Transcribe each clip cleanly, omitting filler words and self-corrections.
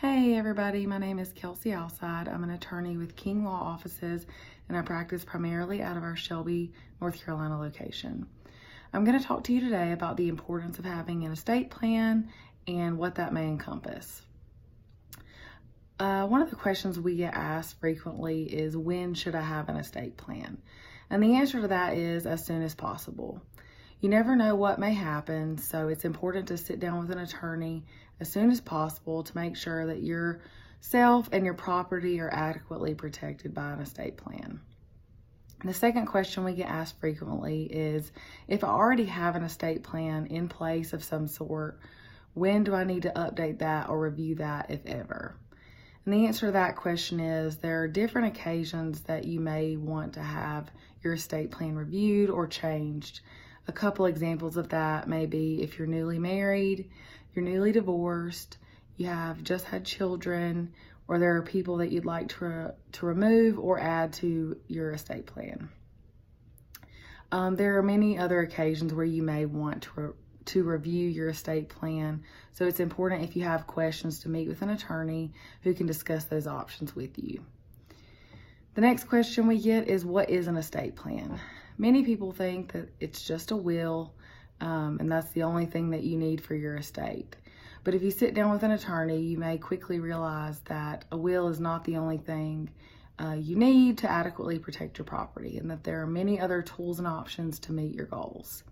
Hey everybody, my name is Kelsey Alcide. I'm an attorney with King Law Offices and I practice primarily out of our Shelby, North Carolina location. I'm going to talk to you today about the importance of having an estate plan and what that may encompass. One of the questions we get asked frequently is, when should I have an estate plan? And the answer to that is as soon as possible. You never know what may happen, so it's important to sit down with an attorney as soon as possible to make sure that yourself and your property are adequately protected by an estate plan. The second question we get asked frequently is, if I already have an estate plan in place of some sort, when do I need to update that or review that, if ever? And the answer to that question is, there are different occasions that you may want to have your estate plan reviewed or changed. A couple examples of that may be if you're newly married, you're newly divorced, you have just had children, or there are people that you'd like to remove or add to your estate plan. There are many other occasions where you may want to review your estate plan, so it's important, if you have questions, to meet with an attorney who can discuss those options with you. The next question we get is, what is an estate plan? Many people think that it's just a will, and that's the only thing that you need for your estate. But if you sit down with an attorney, you may quickly realize that a will is not the only thing you need to adequately protect your property, and that there are many other tools and options to meet your goals.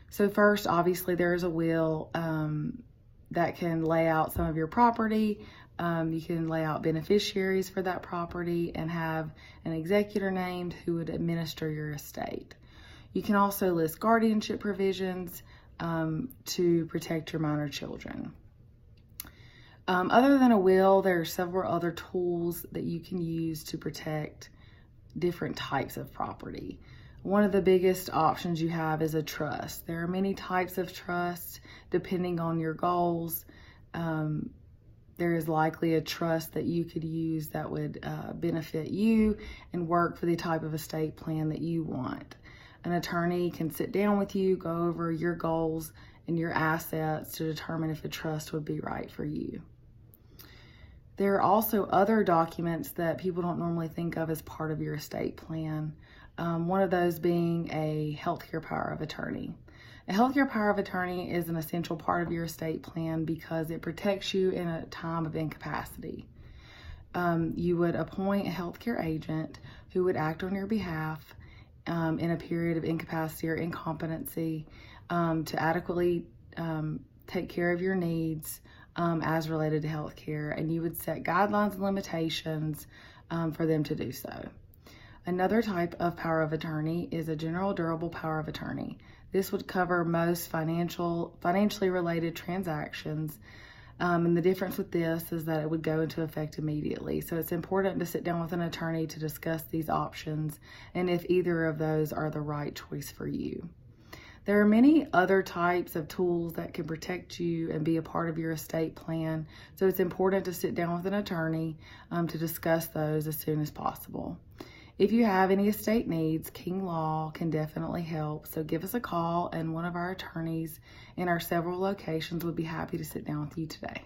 So first, obviously, there is a will that can lay out some of your property. You can lay out beneficiaries for that property and have an executor named who would administer your estate. You can also list guardianship provisions to protect your minor children. Other than a will, there are several other tools that you can use to protect different types of property. One of the biggest options you have is a trust. There are many types of trusts depending on your goals. There is likely a trust that you could use that would benefit you and work for the type of estate plan that you want. An attorney can sit down with you, go over your goals and your assets to determine if a trust would be right for you. There are also other documents that people don't normally think of as part of your estate plan. One of those being a healthcare power of attorney. A healthcare power of attorney is an essential part of your estate plan because it protects you in a time of incapacity. You would appoint a healthcare agent who would act on your behalf in a period of incapacity or incompetency to adequately take care of your needs as related to healthcare, and you would set guidelines and limitations for them to do so. Another type of power of attorney is a general durable power of attorney. This would cover most financially related transactions, and the difference with this is that it would go into effect immediately. So it's important to sit down with an attorney to discuss these options and if either of those are the right choice for you. There are many other types of tools that can protect you and be a part of your estate plan, so it's important to sit down with an attorney to discuss those as soon as possible. If you have any estate needs, King Law can definitely help, so give us a call and one of our attorneys in our several locations would be happy to sit down with you today.